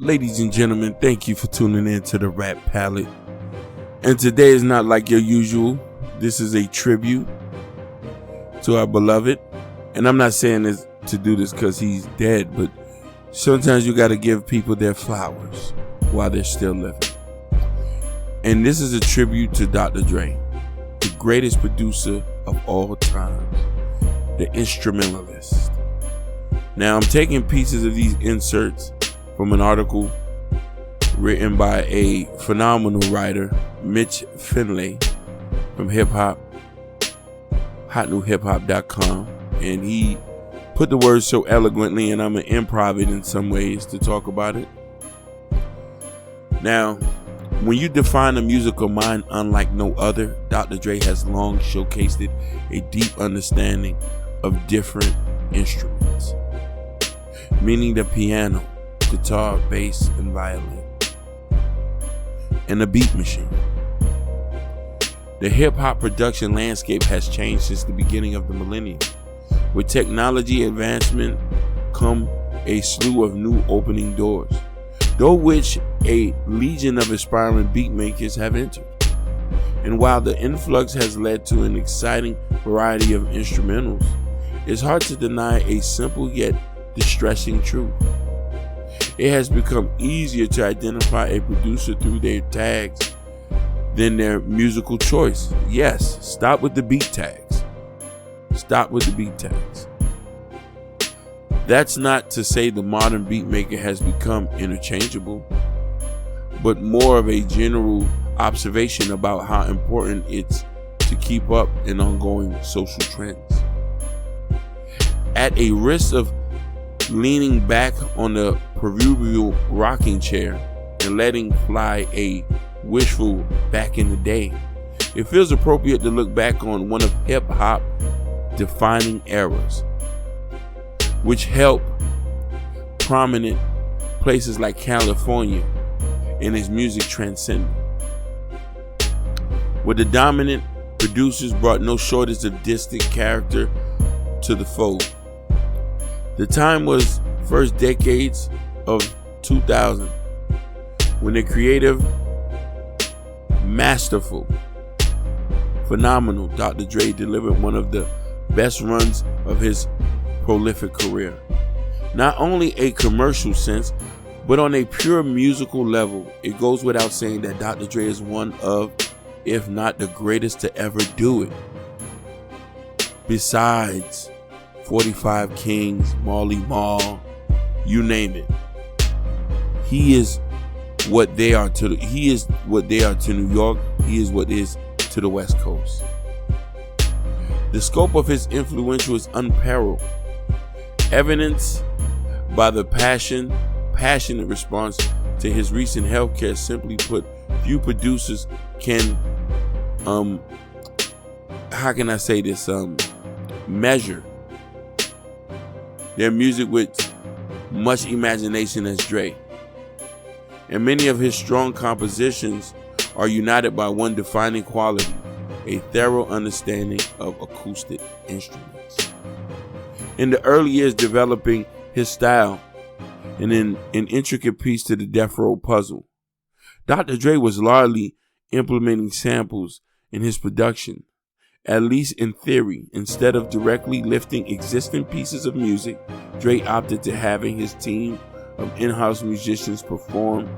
Ladies and gentlemen, thank you for tuning in to the Rap Palette. And today is not like your usual. This is a tribute to our beloved. And I'm not saying this to do this because he's dead, but sometimes you got to give people their flowers while they're still living. And this is a tribute to Dr. Dre, the greatest producer of all time, the instrumentalist. Now, I'm taking pieces of these inserts from an article written by a phenomenal writer, Mitch Finlay, from hotnewhiphop.com, and he put the words so eloquently, and I'm gonna improv it in some ways to talk about it. Now, when you define a musical mind unlike no other, Dr. Dre has long showcased it, a deep understanding of different instruments, meaning the piano, guitar, bass, and violin, and a beat machine. The hip-hop production landscape has changed since the beginning of the millennium. With technology advancement come a slew of new opening doors, though which a legion of aspiring beat makers have entered. And while the influx has led to an exciting variety of instrumentals, it's hard to deny a simple yet distressing truth. It has become easier to identify a producer through their tags than their musical choice. Yes, stop with the beat tags. Stop with the beat tags. That's not to say the modern beat maker has become interchangeable, but more of a general observation about how important it's to keep up in ongoing social trends. At a risk of leaning back on the proverbial rocking chair and letting fly a wishful back in the day, it feels appropriate to look back on one of hip-hop defining eras, which helped prominent places like California in its music transcending, where the dominant producers brought no shortage of distinct character to the fold. The time was first decades of 2000, when the creative, masterful, phenomenal Dr. Dre delivered one of the best runs of his prolific career. Not only a commercial sense, but on a pure musical level, it goes without saying that Dr. Dre is one of, if not the greatest to ever do it. Besides 45 Kings, Marley Marl, you name it. He is what they are to New York. He is what is to the West Coast. The scope of his influence is unparalleled, evidenced by the passionate response to his recent healthcare. Simply put, few producers can measure their music with much imagination as Dre. And many of his strong compositions are united by one defining quality, a thorough understanding of acoustic instruments. In the early years developing his style and in an intricate piece to the Death Row puzzle, Dr. Dre was largely implementing samples in his production, at least in theory. Instead of directly lifting existing pieces of music, Dre opted to having his team of in-house musicians perform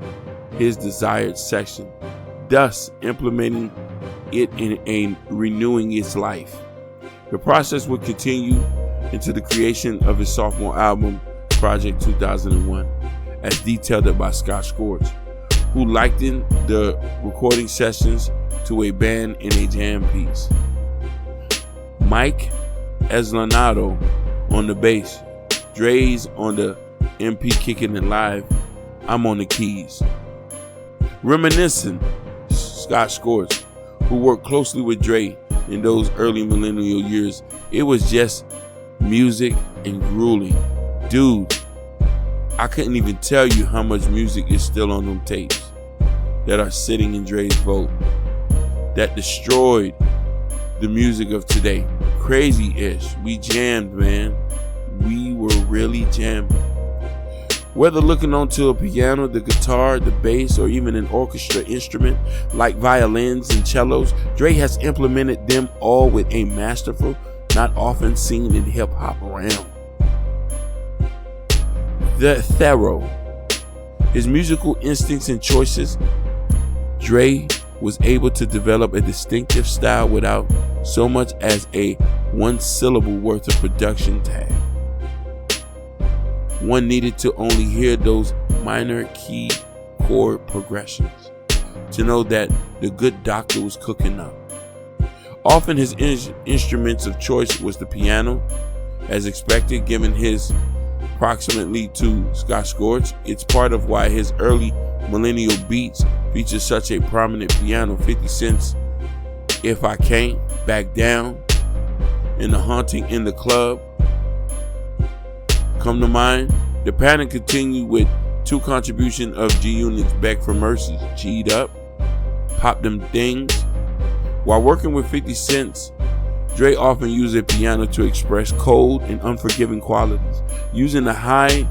his desired section, thus implementing it and renewing its life. The process would continue into the creation of his sophomore album, Project 2001, as detailed by Scott Storch, who likened the recording sessions to a band in a jam piece. Mike Eslanado on the bass, Dre's on the MP kicking it live, I'm on the keys. Reminiscing Scott Storch, who worked closely with Dre in those early millennial years, it was just music and grueling. Dude, I couldn't even tell you how much music is still on them tapes that are sitting in Dre's vault that destroyed the music of today. Crazy-ish. We jammed, man. We were really jamming. Whether looking onto a piano, the guitar, the bass, or even an orchestra instrument like violins and cellos, Dre has implemented them all with a masterful, not often seen in hip-hop realm. The thorough. His musical instincts and choices, Dre was able to develop a distinctive style without so much as a one-syllable worth of production tag. One needed to only hear those minor key chord progressions to know that the good doctor was cooking up. Often his instruments of choice was the piano, as expected given his proximity to Scott Storch. It's part of why his early millennial beats feature such a prominent piano. 50 Cent's If I Can't, Back Down, and The Haunting in the Club come to mind. The pattern continued with two contributions of G-Unit's Beg for Mercy, G'd Up, Pop Them Things. While working with 50 Cent, Dre often used a piano to express cold and unforgiving qualities, using the high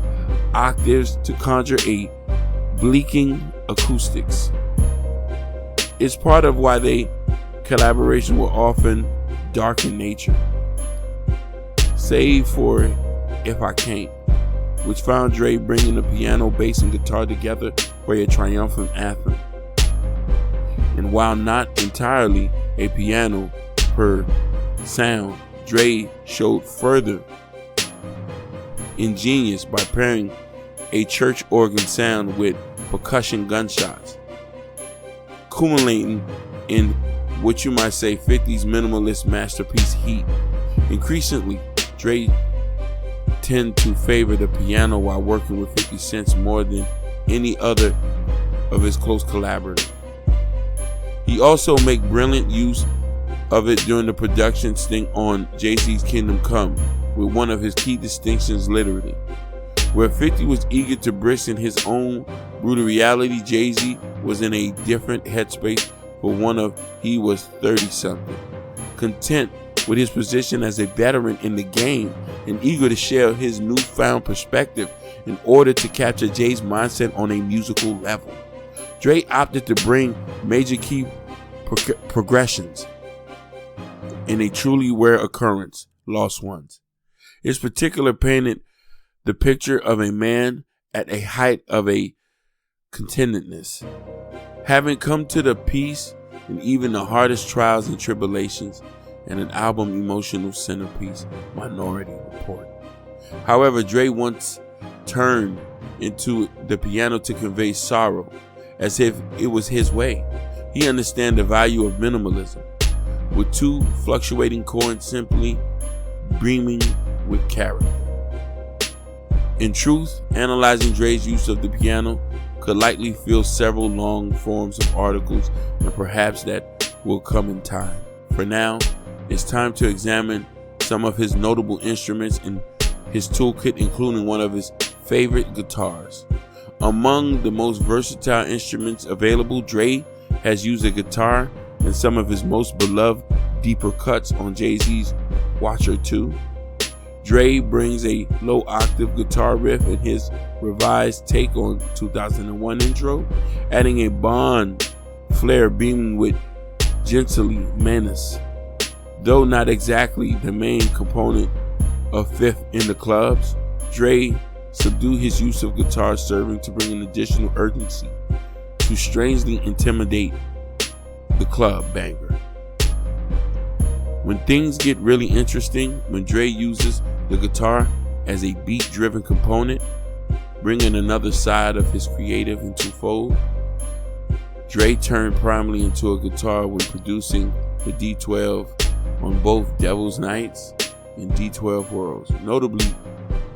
octaves to conjure a bleaking acoustics. It's part of why they collaborations were often dark in nature, save for If I Can't, which found Dre bringing the piano, bass, and guitar together for a triumphant anthem. And while not entirely a piano per sound, Dre showed further ingenious by pairing a church organ sound with percussion gunshots, culminating in what you might say 50's minimalist masterpiece Heat. Increasingly, Dre tend to favor the piano while working with 50 Cent more than any other of his close collaborators. He also make brilliant use of it during the production stint on Jay-Z's Kingdom Come, with one of his key distinctions literally. Where 50 was eager to brisk in his own brutal reality, Jay-Z was in a different headspace for he was 30-something, content with his position as a veteran in the game and eager to share his newfound perspective in order to capture Jay's mindset on a musical level. Dre opted to bring major key progressions in a truly rare occurrence, Lost Ones. His particular painted the picture of a man at a height of a contentedness, having come to the peace in even the hardest trials and tribulations, and an album emotional centerpiece, Minority Report. However, Dre once turned into the piano to convey sorrow, as if it was his way. He understands the value of minimalism, with two fluctuating chords simply beaming with character. In truth, analyzing Dre's use of the piano could likely fill several long forms of articles, and perhaps that will come in time. For now, it's time to examine some of his notable instruments in his toolkit, including one of his favorite guitars. Among the most versatile instruments available, Dre has used a guitar in some of his most beloved deeper cuts on Jay-Z's Watcher 2. Dre brings a low octave guitar riff in his revised take on 2001 intro, adding a Bond flair beaming with gently menace. Though not exactly the main component of Fifth in the Clubs, Dre subdued his use of guitar, serving to bring an additional urgency to strangely intimidate the club banger. When things get really interesting, when Dre uses the guitar as a beat-driven component, bringing another side of his creative into fold, Dre turned primarily into a guitar when producing the D12 on both Devil's Nights and D12 Worlds, notably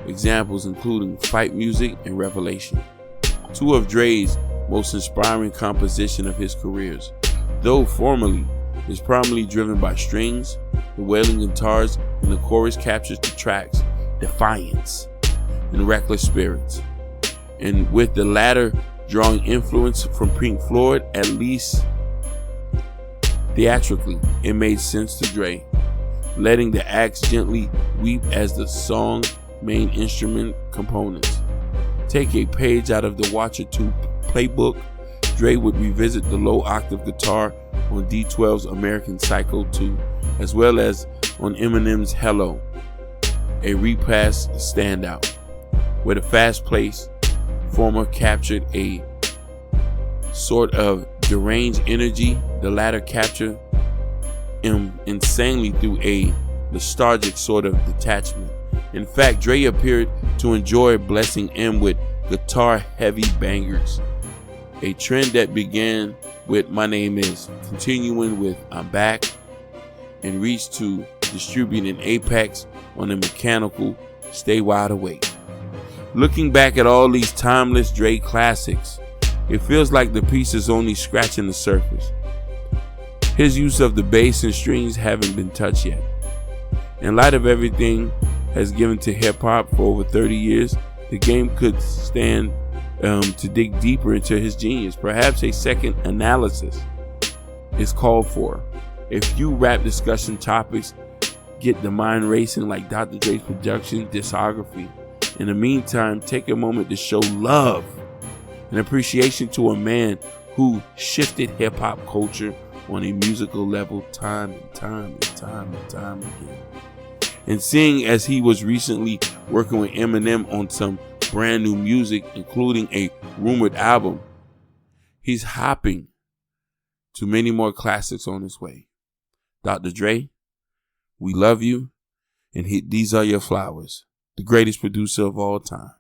examples including Fight Music and Revelation, two of Dre's most inspiring compositions of his careers. Though formally is primarily driven by strings, the wailing guitars and the chorus captures the tracks Defiance and Reckless Spirits, and with the latter drawing influence from Pink Floyd, at least theatrically, it made sense to Dre, letting the axe gently weep as the song's main instrument components. take a page out of the Watcher 2 playbook, Dre would revisit the low octave guitar on D12's American Psycho 2, as well as on Eminem's Hello, a repass standout, where the fast-paced former captured a sort of deranged energy, the latter captured insanely through a nostalgic sort of detachment. In fact, Dre appeared to enjoy blessing M with guitar-heavy bangers, a trend that began with My Name Is, continuing with I'm Back, and reached to distributing Apex on the mechanical Stay Wide Awake. Looking back at all these timeless Dre classics, it feels like the piece is only scratching the surface. His use of the bass and strings haven't been touched yet. In light of everything has given to hip-hop for over 30 years, the game could stand to dig deeper into his genius. Perhaps a second analysis is called for. A few rap discussion topics get the mind racing, like Dr. Dre's production discography. In the meantime, take a moment to show love and appreciation to a man who shifted hip-hop culture on a musical level time and time again. And seeing as he was recently working with Eminem on some brand new music, including a rumored album, he's hopping to many more classics on his way. Dr. Dre, we love you, and these are your flowers. The greatest producer of all time.